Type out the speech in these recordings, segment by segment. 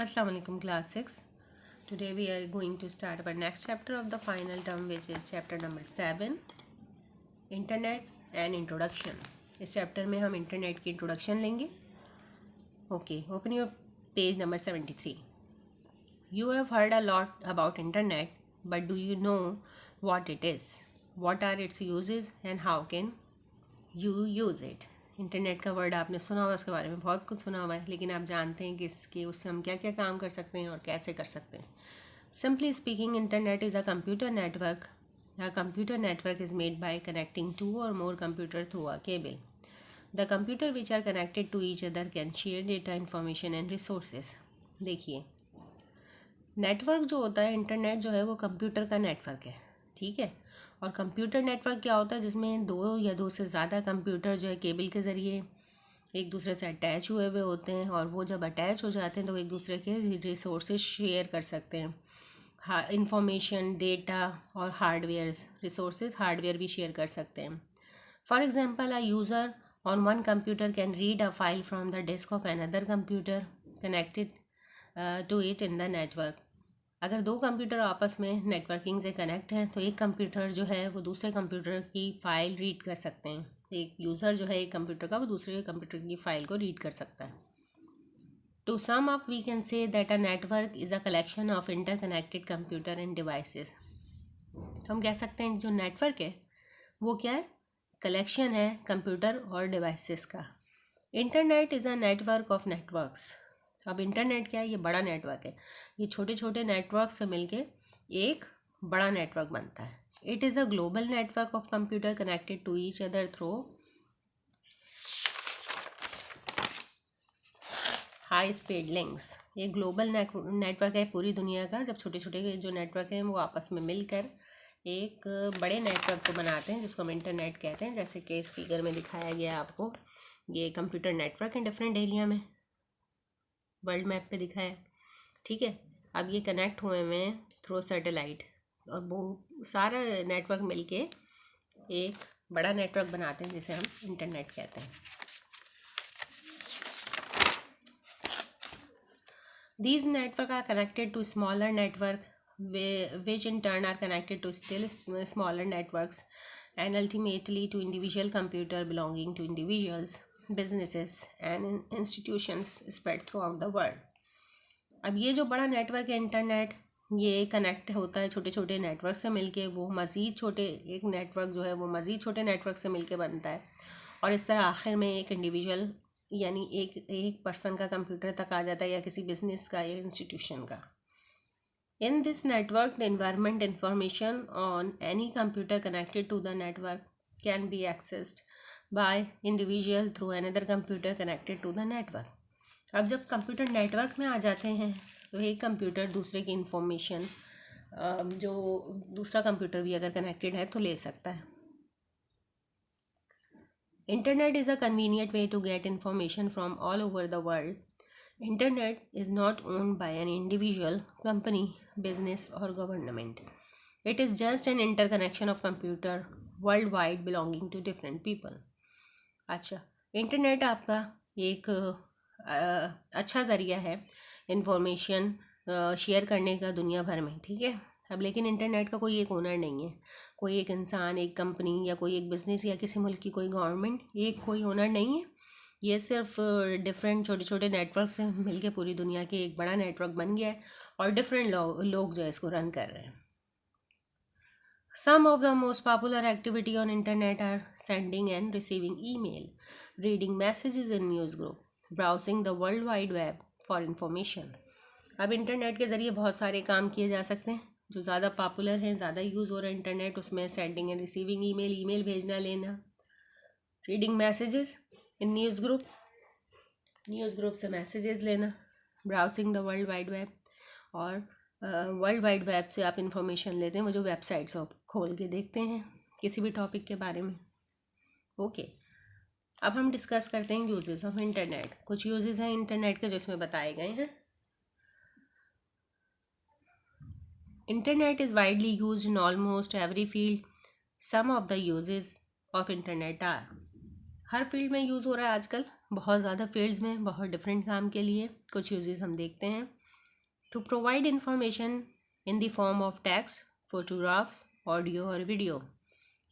Assalamu alaikum class 6. Today we are going to start our next chapter of the final term, which is chapter number 7, Internet and Introduction. इस chapter में हम internet की introduction लेंगे. Okay, open your page number 73. You have heard a lot about internet, but do you know what it is? What are its uses and how can you use it? Internet का word आपने सुना हुआ, उसके बारे में बहुत कुछ सुना हुआ है, लेकिन आप जानते हैं कि इसके उससे हम क्या क्या काम कर सकते हैं और कैसे कर सकते हैं. Simply speaking, internet is a computer network. A computer network is made by connecting two or more computers through a cable. The computers which are connected to each other can share data, information and resources. देखिए, network जो होता है, internet जो है वो computer का network है, ठीक है. और कंप्यूटर नेटवर्क क्या होता है, जिसमें दो या दो से ज़्यादा कंप्यूटर जो है केबल के ज़रिए एक दूसरे से अटैच हुए हुए होते हैं, और वो जब अटैच हो जाते हैं तो एक दूसरे के रिसोर्सेज शेयर कर सकते हैं. इंफॉर्मेशन, डेटा और रिसोर्सेज हार्डवेयर भी शेयर कर सकते हैं. For example, a user on one computer can read a file from the disk of another computer connected to it in the network. अगर दो कंप्यूटर आपस में नेटवर्किंग से कनेक्ट हैं तो एक कंप्यूटर जो है वो दूसरे कंप्यूटर की फ़ाइल रीड कर सकते हैं. एक यूज़र जो है एक कंप्यूटर का, वो दूसरे कंप्यूटर की फ़ाइल को रीड कर सकता है. To sum up we can say that a network is a collection of interconnected computer and devices. तो हम कह सकते हैं जो नेटवर्क है वो क्या है, कलेक्शन है कंप्यूटर और डिवाइसेस का. Internet is a network of networks. अब इंटरनेट क्या है, ये बड़ा नेटवर्क है. ये छोटे छोटे नेटवर्क से मिलके एक बड़ा नेटवर्क बनता है. It is a global network of computer connected to each other through high speed links. ये ग्लोबल नेटवर्क है पूरी दुनिया का, जब छोटे छोटे जो नेटवर्क हैं वो आपस में मिलकर एक बड़े नेटवर्क को बनाते हैं, जिसको हम इंटरनेट कहते हैं. जैसे कि इस फिगर में दिखाया गया आपको, ये कंप्यूटर नेटवर्क है डिफरेंट एरिया में, वर्ल्ड मैप पे दिखा है, ठीक है. अब ये कनेक्ट हुए हुए हैं थ्रू सैटेलाइट, और वो सारा नेटवर्क मिलके एक बड़ा नेटवर्क बनाते हैं जिसे हम इंटरनेट कहते हैं. These networks are connected to smaller network, which in turn are connected to still smaller networks, and ultimately to individual computer belonging to individuals, businesses and institutions spread throughout the world. अब ये जो बड़ा network है internet, ये connect होता है छोटे छोटे नेटवर्क से मिलके, वो मज़ीद छोटे एक नेटवर्क जो है वो मज़ीद छोटे नेटवर्क से मिलके बनता है, और इस तरह आखिर में एक इंडिविजुअल यानी एक पर्सन का कंप्यूटर तक आ जाता है, या किसी बिजनेस का या इंस्टीट्यूशन का. In this network environment information on any computer connected to the network can be accessed by individual through another computer connected to the network. अब जब कंप्यूटर नेटवर्क में आ जाते हैं तो एक कंप्यूटर दूसरे की इंफॉर्मेशन जो दूसरा कंप्यूटर भी अगर कनेक्टेड है तो ले सकता है. Internet is a convenient way to get information from all over the world. Internet is not owned by an individual, company, business or government. It is just an interconnection of computer worldwide belonging to different people. अच्छा, internet आपका एक अच्छा ज़रिया है information share करने का दुनिया भर में, ठीक है. अब लेकिन इंटरनेट का कोई एक ओनर नहीं है, कोई एक इंसान, एक कंपनी या कोई एक बिज़नेस या किसी मुल्क की कोई गवर्नमेंट, एक कोई ओनर नहीं है. ये सिर्फ डिफरेंट छोटे छोटे नेटवर्क से मिलके पूरी दुनिया के एक बड़ा नेटवर्क बन गया है, और डिफरेंट लोग जो है इसको रन कर रहे हैं. Some of the most popular activity on internet are sending and receiving email, reading messages in news group, browsing the world wide web for information. अब इंटरनेट के ज़रिए बहुत सारे काम किए जा सकते हैं. जो ज़्यादा पॉपुलर हैं, ज़्यादा यूज़ हो रहा है इंटरनेट, उसमें सेंडिंग एंड रिसीविंग ईमेल भेजना लेना, reading messages in news group से मैसेजेस लेना, browsing the world wide web, और वर्ल्ड वाइड वेब से आप इंफॉर्मेशन लेते हैं, वो जो वेबसाइट्स आप खोल के देखते हैं किसी भी टॉपिक के बारे में. ओके, अब हम डिस्कस करते हैं यूजेस ऑफ इंटरनेट. कुछ यूजेस हैं इंटरनेट के जो इसमें बताए गए हैं. Internet is widely used in almost every field. Some of the uses of internet are, her field में यूज़ हो रहा है आजकल, बहुत ज़्यादा फील्ड्स में बहुत डिफरेंट काम के लिए कुछ यूजेस हम देखते हैं. To provide information in the form of text, photographs, audio और वीडियो।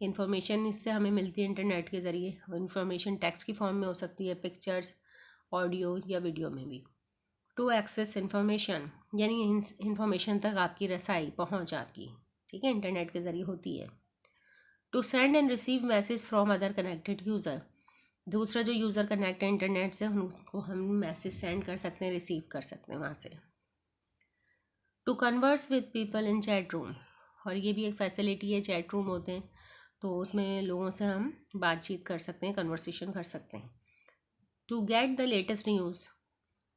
इंफॉर्मेशन इससे हमें मिलती है इंटरनेट के ज़रिए। इंफॉर्मेशन टेक्स्ट की फॉर्म में हो सकती है, पिक्चर्स, ऑडियो या वीडियो में भी। टू एक्सेस इंफॉर्मेशन, यानी इंफॉर्मेशन तक आपकी रसाई, पहुंच आपकी, ठीक है, इंटरनेट के ज़रिए होती है। To send and receive message from other connected user, दूसरा जो यूज़र कनेक्ट है इंटरनेट से उनको हम मैसेज सेंड कर सकते हैं, रिसीव कर सकते हैं वहाँ से। To converse with people in chat room, और ये भी एक फैसिलिटी है, चैट रूम होते हैं तो उसमें लोगों से हम बातचीत कर सकते हैं, कन्वर्सेशन कर सकते हैं। To get the latest news,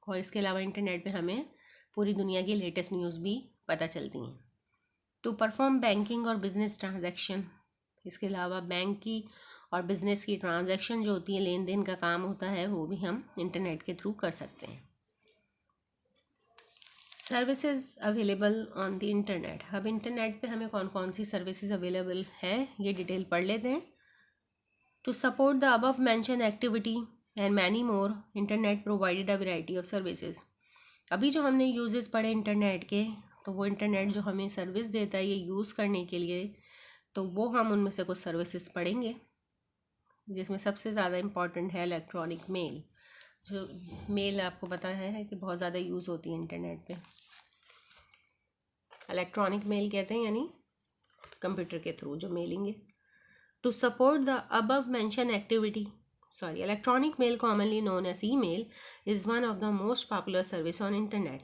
और इसके अलावा इंटरनेट पे हमें पूरी दुनिया की लेटेस्ट न्यूज़ भी पता चलती हैं। टू परफॉर्म बैंकिंग और बिजनेस ट्रांजैक्शन, इसके अलावा बैंक की और बिजनेस की ट्रांजैक्शन जो होती है, लेन देन का काम होता है, वो भी हम इंटरनेट के थ्रू कर सकते हैं। Services available on the internet, अब इंटरनेट पे हमें कौन कौन सी सर्विसेज अवेलेबल हैं ये डिटेल पढ़ लेते हैं। To support the above mention activity and many more, internet provided a variety of services. अभी जो हमने यूजेस पढ़े इंटरनेट के, तो वो इंटरनेट जो हमें सर्विस देता है ये यूज़ करने के लिए, तो वो हम उनमें से कुछ सर्विसेज पढ़ेंगे, जिसमें सबसे ज़्यादा इम्पॉर्टेंट है इलेक्ट्रॉनिक मेल। जो मेल आपको पता है कि बहुत ज़्यादा यूज़ होती है इंटरनेट पे। इलेक्ट्रॉनिक मेल कहते हैं, यानी कंप्यूटर के थ्रू जो मेलिंग है। To support the above mention activity, electronic mail commonly known as email is one of the most popular service on internet.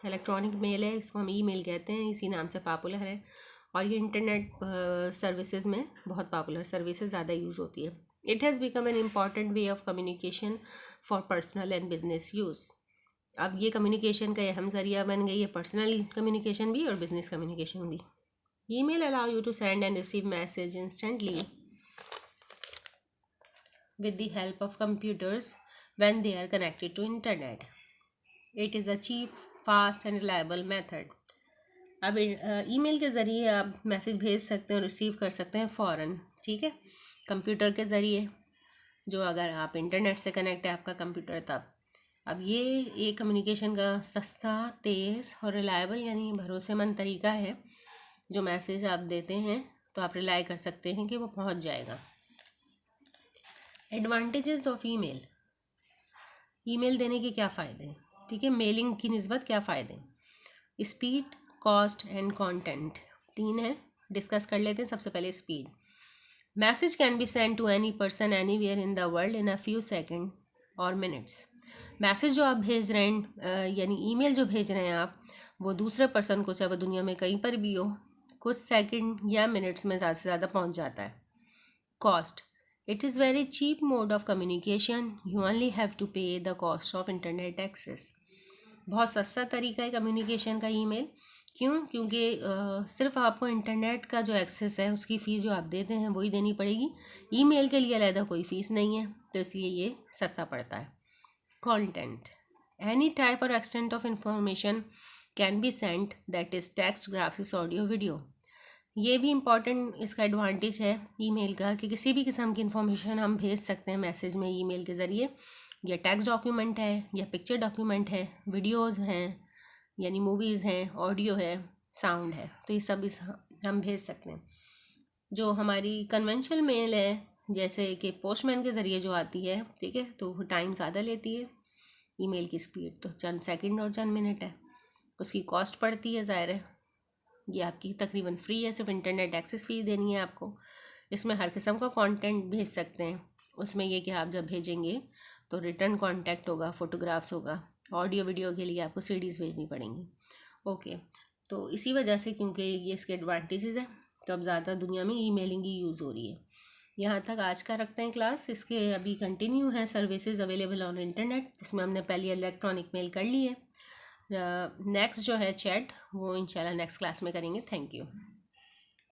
Electronic mail है, इसको हम ईमेल कहते हैं, इसी नाम से पॉपुलर है, और ये इंटरनेट सर्विसेज में बहुत पॉपुलर सर्विसेज ज़्यादा यूज़ होती है। It has become an important way of communication for personal and business use. अब ये कम्युनिकेशन का अहम ज़रिया बन गई है, पर्सनल कम्युनिकेशन भी और बिजनेस कम्युनिकेशन भी। Email allow you to send and receive message instantly with the help of computers when they are connected to internet. It is a cheap, fast and reliable method. अब email के ज़रिए आप message भेज सकते हैं और receive कर सकते हैं फ़ौरन, ठीक है, कंप्यूटर के ज़रिए, जो अगर आप इंटरनेट से कनेक्ट है आपका कंप्यूटर तब। अब ये एक कम्युनिकेशन का सस्ता, तेज़ और रिलायबल यानी भरोसेमंद तरीका है। जो मैसेज आप देते हैं तो आप रिलाई कर सकते हैं कि वो पहुंच जाएगा। एडवांटेजेस ऑफ ईमेल, ईमेल देने के क्या फ़ायदे हैं, ठीक है, मेलिंग की निस्बत क्या फ़ायदे हैं। स्पीड, कॉस्ट एंड कंटेंट, 3 है, डिस्कस कर लेते हैं। सबसे पहले speed. Message can be send to any person anywhere in the world in a few second और मिनट्स। मैसेज जो आप भेज रहे हैं, यानी ईमेल जो भेज रहे हैं आप, वो दूसरे पर्सन को, चाहे वो दुनिया में कहीं पर भी हो, कुछ सेकंड या मिनट्स में ज़्यादा से ज़्यादा पहुंच जाता है। Cost, it is very cheap mode of communication, you only have to pay the cost of internet access. बहुत सस्ता तरीका है कम्युनिकेशन का ईमेल। क्यों? क्योंकि सिर्फ आपको इंटरनेट का जो एक्सेस है उसकी फ़ीस जो आप देते हैं वही देनी पड़ेगी, ईमेल के लिए अलग कोई फ़ीस नहीं है, तो इसलिए ये सस्ता पड़ता है। कंटेंट, एनी टाइप और extent of information can be sent, that is text, graphics, audio, video. ये भी इम्पॉर्टेंट इसका एडवांटेज है ईमेल का कि किसी भी किस्म की इन्फॉर्मेशन हम भेज सकते हैं मैसेज में ईमेल के ज़रिए। या टेक्स्ट डॉक्यूमेंट है, या पिक्चर डॉक्यूमेंट है, वीडियोस हैं यानी मूवीज़ हैं, ऑडियो है, साउंड है, तो ये सब हम भेज सकते हैं। जो हमारी कन्वेंशनल मेल है, जैसे कि पोस्टमैन के ज़रिए जो आती है, ठीक है, तो टाइम ज़्यादा लेती है। ईमेल की स्पीड तो चंद सेकंड और चंद मिनट है। उसकी कॉस्ट पड़ती है, ज़ाहिर है ये आपकी तकरीबन फ्री है, सिर्फ इंटरनेट एक्सेस फ़ी देनी है आपको। इसमें हर किस्म का कंटेंट भेज सकते हैं। उसमें ये कि आप जब भेजेंगे तो रिटर्न कॉन्टैक्ट होगा, फ़ोटोग्राफ्स होगा, ऑडियो वीडियो के लिए आपको सीडीज़ भेजनी पड़ेंगी। ओके, तो इसी वजह से, क्योंकि ये इसके एडवांटेजेस हैं, तो अब ज़्यादा दुनिया में ईमेलिंग ही यूज़ हो रही है। यहाँ तक आज का रखते हैं क्लास। इसके अभी कंटिन्यू है सर्विसेज अवेलेबल ऑन इंटरनेट, जिसमें हमने पहले इलेक्ट्रॉनिक मेल कर ली है। नेक्स्ट जो है चैट, वो इंशाल्लाह नेक्स्ट क्लास में करेंगे। Thank you.